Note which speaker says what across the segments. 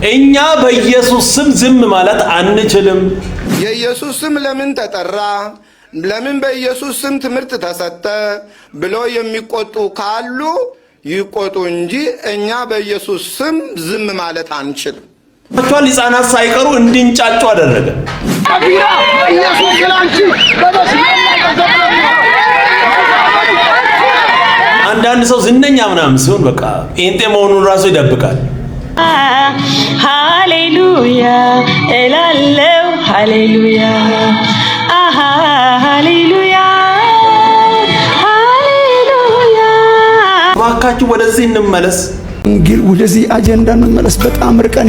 Speaker 1: እኛ በኢየሱስ ስም ዝም ማለት አንችልም።
Speaker 2: የኢየሱስ ስም ለምን ተጠራ? ለምን በኢየሱስ ስም ትምህርት ተሰጠ ብሎ የሚቆጡ ካሉ ይቆጡ እንጂ እኛ በኢየሱስ ስም ዝም ማለት አንችልም።
Speaker 1: አጥቷል ሕፃናት ሳይቀሩ እንድንጫጩ አደረገ። አንዳንድ ሰው ዝነኛ ምናምን ሲሆን በቃ ጴንጤ መሆኑን ራሱ ይደብቃል።
Speaker 3: ሃሌሉያ እላለው ሃሌሉያ ሃሌሉያ ሃሌሉያ።
Speaker 1: እባካችሁ ወደዚህ እንመለስ።
Speaker 4: እንግዲህ ወደዚህ አጀንዳ እንመለስ። በጣም ርቀን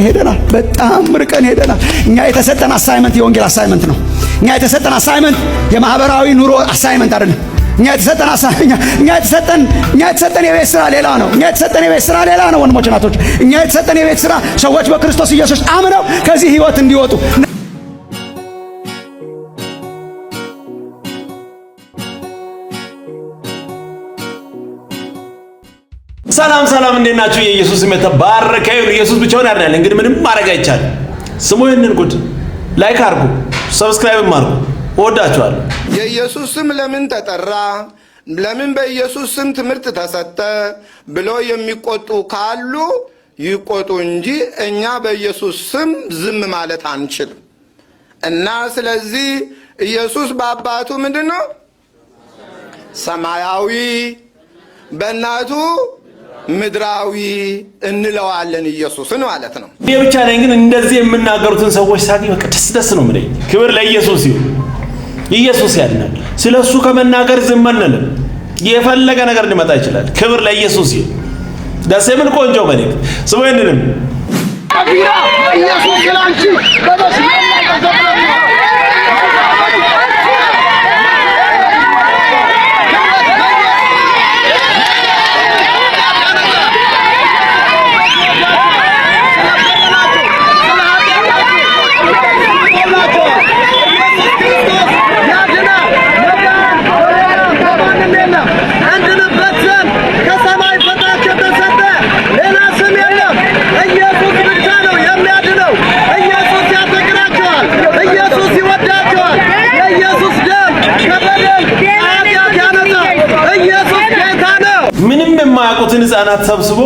Speaker 4: ሄደናል። እኛ የተሰጠን አሳይመንት የወንጌል አሳይመንት ነው። እኛ የተሰጠን አሳይመንት የማህበራዊ ኑሮ አሳይመንት አይደለም። እኛ የተሰጠን የቤት ስራ ሌላ ነው። ወንድሞች እናቶች፣ እኛ የተሰጠን የቤት ስራ ሰዎች በክርስቶስ ኢየሱስ አምነው ከዚህ ህይወት እንዲወጡ።
Speaker 1: ሰላም እንዴት ናችሁ? የኢየሱስ ስም የተባረከ ይሁን። ኢየሱስ ብቻውን ያድናል። እንግዲህ ምንም ማድረግ አይቻልም። ስሙ ይህንን ጉድ ላይክ አድርጉ፣ ሰብስክራይብ አድርጉ። እወዳችኋለሁ።
Speaker 2: የኢየሱስ ስም ለምን ተጠራ? ለምን በኢየሱስ ስም ትምህርት ተሰጠ ብሎ የሚቆጡ ካሉ ይቆጡ እንጂ እኛ በኢየሱስ ስም ዝም ማለት አንችልም። እና ስለዚህ ኢየሱስ በአባቱ ምንድነው? ሰማያዊ፣ በእናቱ ምድራዊ እንለዋለን ኢየሱስን ማለት ነው።
Speaker 1: እኔ ብቻ ነኝ ግን እንደዚህ የምናገሩትን ሰዎች ሳገኝ በቃ ደስ ነው የምለኝ። ክብር ለኢየሱስ ይሁን። ኢየሱስ ያድናል። ስለሱ ከመናገር ዝም አንልም። የፈለገ ነገር ሊመጣ ይችላል። ክብር ለኢየሱስ ይሁን። ደስ የሚል ቆንጆ መልእክት ስሙ። ይሄንንም ኢየሱስ ይላንቺ የማያውቁትን ሕፃናት ሰብስቦ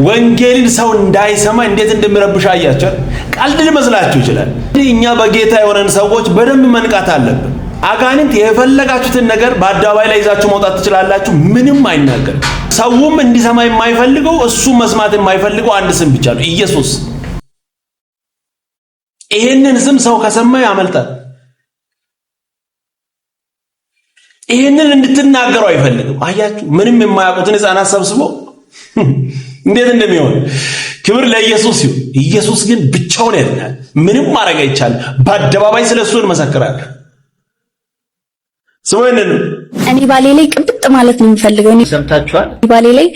Speaker 1: ወንጌልን ሰው እንዳይሰማ እንዴት እንደሚረብሽ አያቸው። ቀልድ ሊመስላችሁ ይችላል። እኛ በጌታ የሆነን ሰዎች በደንብ መንቃት አለብን። አጋንንት የፈለጋችሁትን ነገር በአደባባይ ላይ ይዛችሁ መውጣት ትችላላችሁ። ምንም አይናገርም። ሰውም እንዲሰማ የማይፈልገው እሱ መስማት የማይፈልገው አንድ ስም ብቻ ነው፣ ኢየሱስ። ይሄንን ስም ሰው ከሰማ ያመልጣል። ይሄንን እንድትናገሩ አይፈልግም። አያችሁ፣ ምንም የማያውቁትን ሕፃናት ሰብስቦ እንዴት እንደሚሆን። ክብር ለኢየሱስ ይሁን። ኢየሱስ ግን ብቻውን ያድናል። ምንም ማድረግ አይቻልም። በአደባባይ ስለሱ እንመሰክራለን። ስሙንን
Speaker 5: እኔ ባሌ ላይ ቅብጥ ማለት ነው የምፈልገው። እኔ
Speaker 6: ሰምታችኋል።
Speaker 5: ባሌ ላይ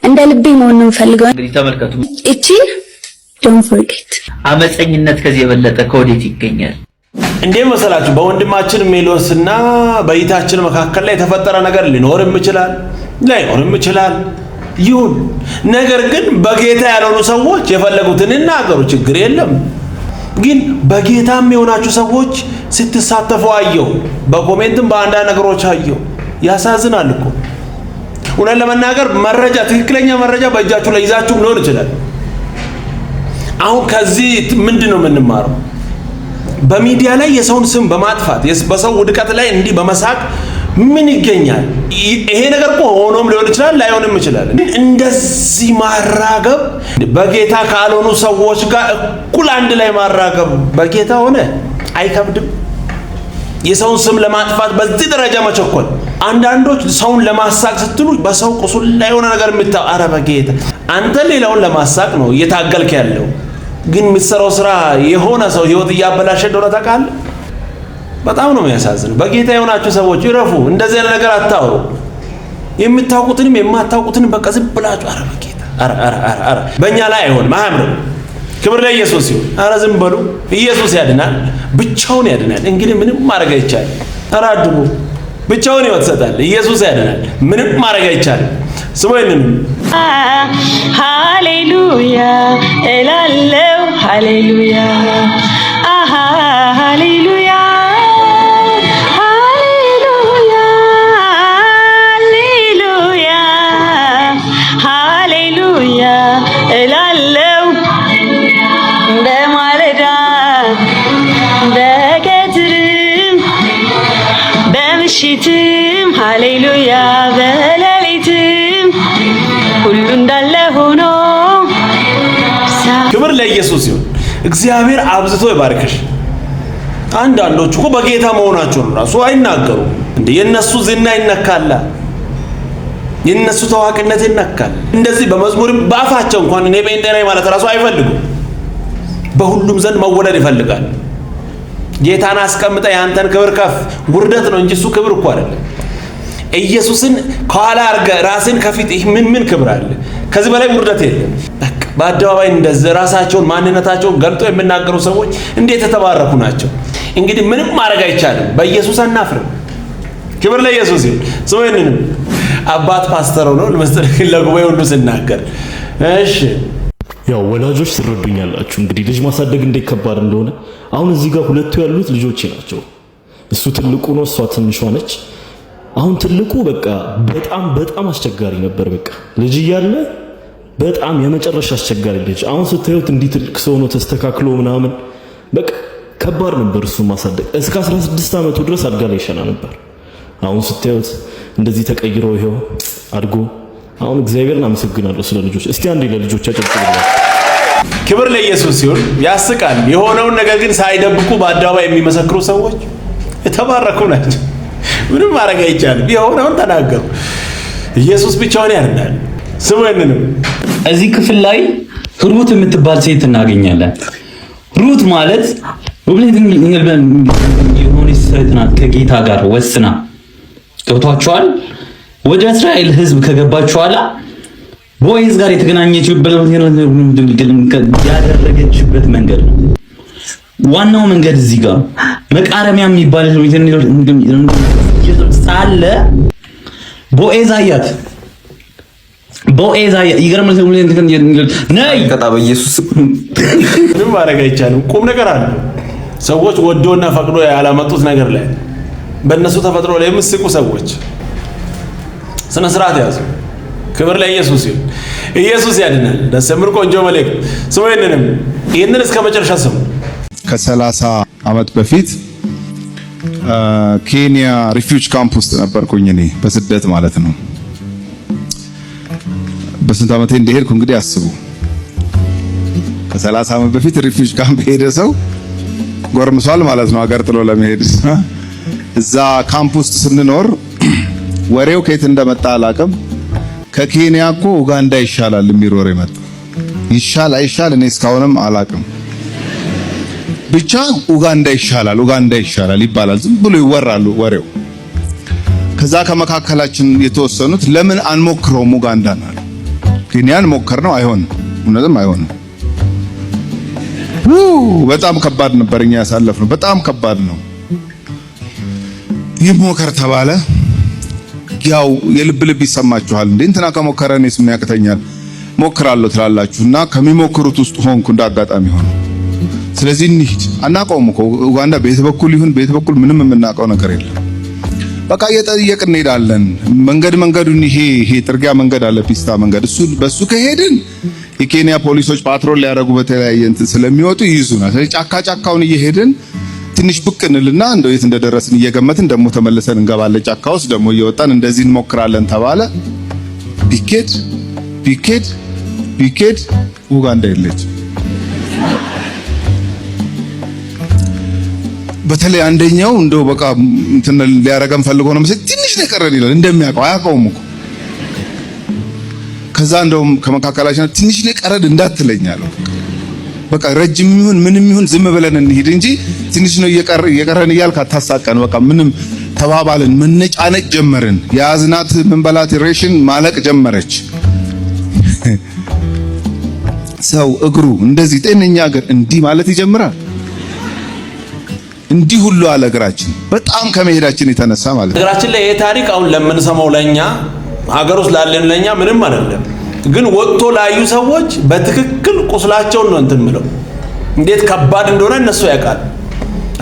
Speaker 5: እንደ ልቤ መሆን ነው የምፈልገው።
Speaker 6: እንግዲህ ተመልከቱ።
Speaker 5: እቺ don't forget
Speaker 6: አመፀኝነት ከዚህ የበለጠ ከወዴት ይገኛል?
Speaker 1: እንዴት መሰላችሁ? በወንድማችን ሜሎስና በእይታችን መካከል ላይ የተፈጠረ ነገር ሊኖርም ይችላል፣ ላይኖርም ይችላል። ይሁን፣ ነገር ግን በጌታ ያልሆኑ ሰዎች የፈለጉትን ይናገሩ፣ ችግር የለም። ግን በጌታም የሆናችሁ ሰዎች ስትሳተፉ አየሁ፣ በኮሜንትም በአንዳንድ ነገሮች አየሁ። ያሳዝናል እኮ እውነት ለመናገር መረጃ፣ ትክክለኛ መረጃ በእጃችሁ ላይ ይዛችሁ ሊሆን ይችላል። አሁን ከዚህ ምንድነው የምንማረው? በሚዲያ ላይ የሰውን ስም በማጥፋት በሰው ውድቀት ላይ እንዲህ በመሳቅ ምን ይገኛል? ይሄ ነገር እኮ ሆኖም ሊሆን ይችላል፣ ላይሆንም ይችላል። እንደዚህ ማራገብ በጌታ ካልሆኑ ሰዎች ጋር እኩል አንድ ላይ ማራገብ በጌታ ሆነ አይከብድም? የሰውን ስም ለማጥፋት በዚህ ደረጃ መቸኮል። አንዳንዶች ሰውን ለማሳቅ ስትሉ በሰው ቁስል ላይ የሆነ ነገር ኧረ በጌታ አንተ ሌላውን ለማሳቅ ነው እየታገልክ ያለው፣ ግን የምትሰራው ስራ የሆነ ሰው ህይወት እያበላሸ እንደሆነ ታውቃለህ። በጣም ነው የሚያሳዝነው። በጌታ የሆናችሁ ሰዎች ይረፉ። እንደዚህ አይነት ነገር አታውሩ። የምታውቁትንም የማታውቁትንም በቃ ዝም ብላችሁ ኧረ በጌታ ኧረ በእኛ ላይ አይሆንም፣ አያምርም። ክብር ለኢየሱስ ይሁን። ኧረ ዝም በሉ። ኢየሱስ ያድናል፣ ብቻውን ያድናል። እንግዲህ ምንም ማድረግ አይቻልም። ኧረ አድቡ። ብቻውን ህይወት ይሰጣል። ኢየሱስ ያድናል፣ ምንም ማድረግ አይቻልም። ስሙ ይሄንን
Speaker 3: ሃሌሉያ እላለው ሃሌሉያ ሃሌሉያ ሃሌሉያ ሃሌሉያ ሃሌሉያ እላለው በማለዳ በቀትርም በምሽትም ሃሌሉያ በሌሊትም ሁሉ እንዳለ ሆኖ
Speaker 1: ክብር ለኢየሱስ ይሁን። እግዚአብሔር አብዝቶ ይባርክሽ። አንዳንዶቹ እኮ በጌታ መሆናቸውን ራሱ አይናገሩም እንዴ! የነሱ ዝና ይነካል፣ የነሱ ታዋቂነት ይነካል። እንደዚህ በመዝሙርም በአፋቸው እንኳን እኔ ጴንጤ ነኝ ማለት ራሱ አይፈልጉም። በሁሉም ዘንድ መወደድ ይፈልጋል። ጌታን አስቀምጠ ያንተን ክብር ከፍ ውርደት ነው እንጂ እሱ ክብር እኮ አይደለም። ኢየሱስን ከኋላ አርገ ራስን ከፊት ምን ክብር አለ? ከዚህ በላይ ውርደት የለም። በአደባባይ እንደዚህ ራሳቸውን ማንነታቸውን ገልጦ የሚናገሩ ሰዎች እንዴት የተባረኩ ናቸው። እንግዲህ ምንም ማድረግ አይቻልም። በኢየሱስ አናፍርም። ክብር ለኢየሱስ ይሁን። ሰውየንም አባት ፓስተር ነው ለጉባኤ ሁሉ ሲናገር እሺ
Speaker 7: ያው ወላጆች ትረዱኛላችሁ እንግዲህ ልጅ ማሳደግ እንዴት ከባድ እንደሆነ። አሁን እዚህ ጋር ሁለቱ ያሉት ልጆቼ ናቸው። እሱ ትልቁ ነው፣ እሷ ትንሿ ነች። አሁን ትልቁ በቃ በጣም አስቸጋሪ ነበር። በቃ ልጅ እያለ በጣም የመጨረሻ አስቸጋሪ ልጅ። አሁን ስታዩት እንዲህ ትልቅ ሰው ነው ተስተካክሎ ምናምን፣ በቃ ከባድ ነበር እሱ ማሳደግ። እስከ 16 ዓመቱ ድረስ አልጋ ላይ ይሸና ነበር። አሁን ስታዩት እንደዚህ ተቀይሮ ይሄው አድጎ አሁን እግዚአብሔርን አመሰግናለሁ ስለ ልጆች። እስቲ አንዴ ለልጆች አጨብጭቡላችሁ።
Speaker 1: ክብር ለኢየሱስ ይሁን። ያስቃል። የሆነውን ነገር ግን ሳይደብቁ በአደባባይ የሚመሰክሩ ሰዎች የተባረኩ ናቸው። ምንም ማድረግ አይቻልም። የሆነውን ተናገሩ። ኢየሱስ ብቻውን ያድናል። ስሙንንም
Speaker 8: እዚህ ክፍል ላይ ሩት የምትባል ሴት እናገኛለን። ሩት ማለት የሆነች ሴት ናት ከጌታ ጋር ወስና ገብቷቸዋል። ወደ እስራኤል ሕዝብ ከገባች በኋላ ቦዔዝ ጋር የተገናኘችበት ያደረገችበት መንገድ ነው። ዋናው መንገድ እዚህ ጋር መቃረሚያ የሚባል ሳለ ቦዔዝ አያት። ይገርማል። ነይ
Speaker 2: ከታ በኢየሱስ
Speaker 1: ምንም ማድረግ አይቻልም። ቁም ነገር አለ። ሰዎች ወዶና ፈቅዶ ያላመጡት ነገር ላይ በእነሱ ተፈጥሮ ላይ የምስቁ ሰዎች ስነ ስርዓት ያዙ። ክብር ለኢየሱስ ይሁን። ኢየሱስ ያድናል። ደስ የሚል ቆንጆ መልእክት ስሙ። ይህንን እስከ መጨረሻ ስሙ።
Speaker 9: ከ30 ዓመት በፊት ኬንያ ሪፊውጅ ካምፕ ውስጥ ነበርኩኝ እኔ በስደት ማለት ነው። በስንት ዓመቴ እንደሄድኩ እንግዲህ አስቡ። ከ30 ዓመት በፊት ሪፊውጅ ካምፕ ሄደ ሰው ጎርምሷል ማለት ነው ሀገር ጥሎ ለመሄድ። እዛ ካምፕ ውስጥ ስንኖር ወሬው ከየት እንደመጣ አላቅም። ከኬንያ እኮ ኡጋንዳ ይሻላል የሚል ወሬ መጣ። ይሻል አይሻል እኔ እስካሁንም አላቅም። ብቻ ኡጋንዳ ይሻላል ይባላል። ዝም ብሎ ይወራሉ ወሬው። ከዛ ከመካከላችን የተወሰኑት ለምን አንሞክረውም ኡጋንዳን አሉ። ኬንያን ሞከርነው፣ አይሆንም፣ እውነትም አይሆንም። በጣም ከባድ ነበር እኛ ያሳለፍነው፣ በጣም ከባድ ነው። ይሞከር ተባለ። ያው የልብ ይሰማችኋል እንዴ እንትና ከሞከረ እኔስ ምን ያቅተኛል ሞክራለሁ ትላላችሁና ከሚሞክሩት ውስጥ ሆንኩ እንዳጋጣሚ ሆነ። ስለዚህ እንሂድ። አናውቀውም እኮ ኡጋንዳ ቤት በኩል በኩል ምንም የምናውቀው ነገር የለም። በቃ እየጠየቅን እንሄዳለን። መንገዱን ይሄ ጥርጊያ መንገድ አለ፣ ፒስታ መንገድ፣ በሱ ከሄድን የኬንያ ፖሊሶች ፓትሮል ሊያደርጉ በተለያየ እንትን ስለሚወጡ ይይዙናል። ስለዚህ ጫካውን እየሄድን ትንሽ ብቅ እንልና እንደው የት እንደደረስን እየገመትን ደግሞ ተመልሰን እንገባለን። ጫካ ውስጥ ደግሞ እየወጣን እንደዚህ እንሞክራለን ተባለ። ቢኬድ ኡጋንዳ የለች። በተለይ አንደኛው እንደው በቃ እንትን ሊያረጋም ፈልጎ ነው መሰለኝ ትንሽ ነገር ይላል። እንደሚያውቀው አያውቀውም እኮ። ከዛ እንደውም ከመካከላችን ትንሽ ነገር እንዳትለኛለሁ። በቃ ረጅም ይሁን ምንም ይሁን ዝም ብለን እንሂድ እንጂ ትንሽ ነው እየቀረን እያልክ አታሳቀን። በቃ ምንም ተባባልን። መነጫነጭ ጀመርን። የያዝናት ምንበላት ሬሽን ማለቅ ጀመረች። ሰው እግሩ እንደዚህ ጤነኛ እግር እንዲህ ማለት ይጀምራል። እንዲህ ሁሉ አለ እግራችን በጣም ከመሄዳችን የተነሳ ማለት ነው።
Speaker 1: እግራችን ላይ ይሄ ታሪክ አሁን ለምንሰማው ለኛ ሀገር ውስጥ ላለን ለኛ ምንም አይደለም፣ ግን ወጥቶ ላዩ ሰዎች በትክክል ቁስላቸውን ነው እንትን ምለው እንዴት ከባድ እንደሆነ እነሱ ያውቃል።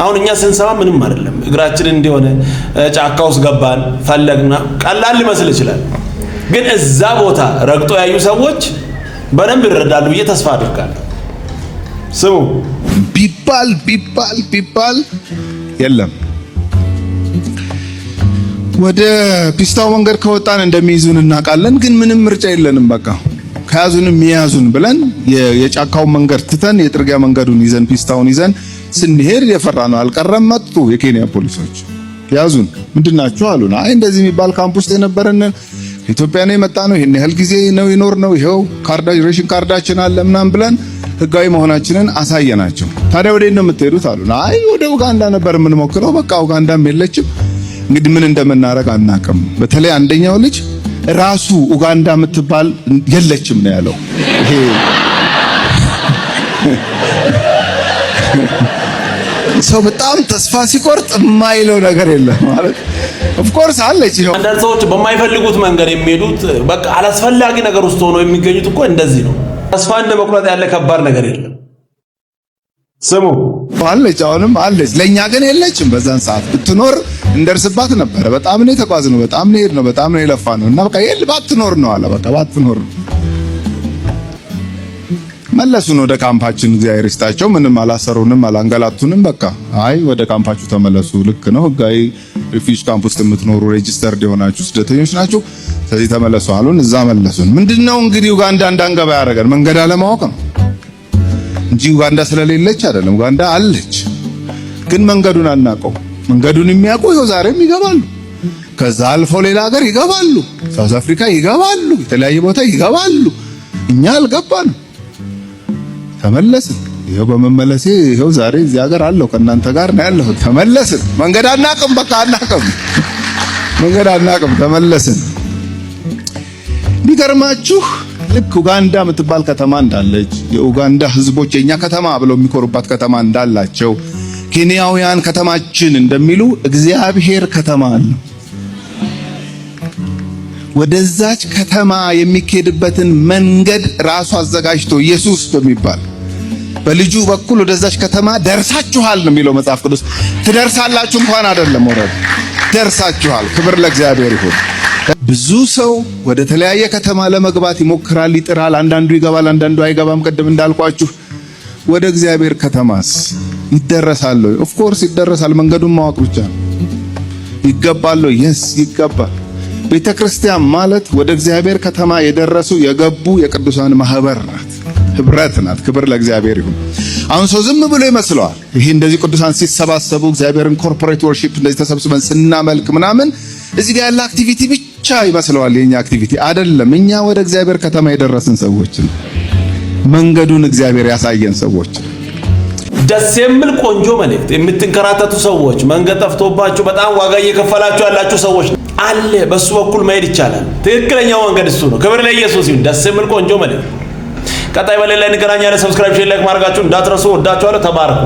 Speaker 1: አሁን እኛ ስንሰማ ምንም አይደለም፣ እግራችን እንደሆነ ጫካ ውስጥ ገባን ፈለግና ቀላል ሊመስል ይችላል። ግን እዛ ቦታ ረግጦ ያዩ ሰዎች በደንብ ይረዳሉ ብዬ ተስፋ አድርጋለሁ። ስሙ ቢባል የለም።
Speaker 9: ወደ ፒስታው መንገድ ከወጣን እንደሚይዙን እናውቃለን፣ ግን ምንም ምርጫ የለንም። በቃ ከያዙንም ይያዙን ብለን የጫካውን መንገድ ትተን የጥርጊያ መንገዱን ይዘን ፒስታውን ይዘን ስንሄድ የፈራነው አልቀረም። መጡ የኬንያ ፖሊሶች ያዙን። ምንድናችሁ አሉን። አይ እንደዚህ የሚባል ካምፕ ውስጥ የነበረን ኢትዮጵያ ነው የመጣ ነው፣ ይሄን ያህል ጊዜ ነው ይኖር ነው፣ ይሄው ሬሽን ካርዳችን አለ ምናምን ብለን ህጋዊ መሆናችንን አሳየናቸው። ታዲያ ወዴት ነው የምትሄዱት አሉን። አይ ወደ ኡጋንዳ ነበር የምንሞክረው፣ በቃ ኡጋንዳም የለችም፣ እንግዲህ ምን እንደምናረግ አናውቅም። በተለይ አንደኛው ልጅ ራሱ ኡጋንዳ የምትባል የለችም ነው ያለው። ይሄ ሰው በጣም ተስፋ ሲቆርጥ የማይለው ነገር የለም ማለት ኦፍ ኮርስ አለች። ይሄው
Speaker 1: አንዳንድ ሰዎች በማይፈልጉት መንገድ የሚሄዱት በቃ አላስፈላጊ ነገር ውስጥ ሆነው የሚገኙት እኮ እንደዚህ ነው። ተስፋ እንደመቁረጥ ያለ ከባድ ነገር የለም። ስሙ
Speaker 9: አለች፣ አሁንም አለች። ለኛ ግን የለችም። በዛን ሰዓት ብትኖር እንደርስባት ነበር። በጣም ነው የተጓዝነው፣ በጣም ነው የሄድነው፣ በጣም ነው የለፋነው እና በቃ ባትኖር ነው አለ። በቃ ባትኖር መለሱን ወደ ካምፓችን። እግዚአብሔር ይስጣቸው፣ ምንም አላሰሩንም፣ አላንገላቱንም። በቃ አይ ወደ ካምፓችሁ ተመለሱ፣ ልክ ነው፣ ህጋዊ ሪፊውጅ ካምፕ ውስጥ የምትኖሩ ሬጂስተርድ የሆናችሁ ስደተኞች ናችሁ፣ ስለዚህ ተመለሱ አሉን። እዛ መለሱን። ምንድነው እንግዲህ ኡጋንዳ እንዳንገባ ያደረገን መንገድ አለማወቅ ነው እንጂ ኡጋንዳ ስለሌለች አይደለም። ኡጋንዳ አለች፣ ግን መንገዱን አናውቀው። መንገዱን የሚያውቁ ይኸው ዛሬም ይገባሉ። ከዛ አልፈው ሌላ ሀገር ይገባሉ፣ ሳውዝ አፍሪካ ይገባሉ፣ የተለያየ ቦታ ይገባሉ። እኛ አልገባንም፣ ተመለስን። ይኸው በመመለሴ ይኸው ዛሬ እዚህ ሀገር አለው ከእናንተ ጋር ነው ያለሁት። ተመለስን። መንገድ አናውቅም፣ በቃ አናውቅም፣ መንገድ አናውቅም፣ ተመለስን። ቢገርማችሁ ልክ ኡጋንዳ የምትባል ከተማ እንዳለች የኡጋንዳ ህዝቦች የኛ ከተማ ብለው የሚኮሩባት ከተማ እንዳላቸው ኬንያውያን ከተማችን እንደሚሉ እግዚአብሔር ከተማ አለ። ወደዛች ከተማ የሚኬድበትን መንገድ ራሱ አዘጋጅቶ ኢየሱስ በሚባል በልጁ በኩል ወደዛች ከተማ ደርሳችኋል ነው የሚለው መጽሐፍ ቅዱስ። ትደርሳላችሁ እንኳን አይደለም፣ ወረድ ደርሳችኋል። ክብር ለእግዚአብሔር ይሁን። ብዙ ሰው ወደ ተለያየ ከተማ ለመግባት ይሞክራል፣ ይጥራል። አንዳንዱ ይገባል፣ አንዳንዱ አይገባም። ቅድም እንዳልኳችሁ ወደ እግዚአብሔር ከተማስ ይደረሳል? ኦፍ ኮርስ ይደረሳል። መንገዱን ማወቅ ብቻ ነው። ይገባል? የስ ይገባል። ቤተክርስቲያን ማለት ወደ እግዚአብሔር ከተማ የደረሱ የገቡ የቅዱሳን ማህበር ናት፣ ህብረት ናት። ክብር ለእግዚአብሔር ይሁን። አሁን ሰው ዝም ብሎ ይመስለዋል ይሄ እንደዚህ ቅዱሳን ሲሰባሰቡ እግዚአብሔርን ኮርፖሬት ወርሺፕ እንደዚህ ተሰብስበን ስናመልክ ምናምን እዚህ ጋር ያለ አክቲቪቲ ብቻ ይመስለዋል። የኛ አክቲቪቲ አይደለም። እኛ ወደ እግዚአብሔር ከተማ የደረስን ሰዎች ነን። መንገዱን እግዚአብሔር ያሳየን ሰዎች።
Speaker 1: ደስ የሚል ቆንጆ መልእክት። የምትንከራተቱ ሰዎች፣ መንገድ ጠፍቶባችሁ በጣም ዋጋ እየከፈላችሁ ያላችሁ ሰዎች አለ፣ በሱ በኩል መሄድ ይቻላል። ትክክለኛው መንገድ እሱ ነው። ክብር ለኢየሱስ ይሁን። ደስ የሚል ቆንጆ መልእክት። ቀጣይ በሌላ እንገናኛለን። ሰብስክራይብ፣ ሼር፣ ላይክ ማድረጋችሁን እንዳትረሱ። ወዳችኋለሁ። ተባረኩ።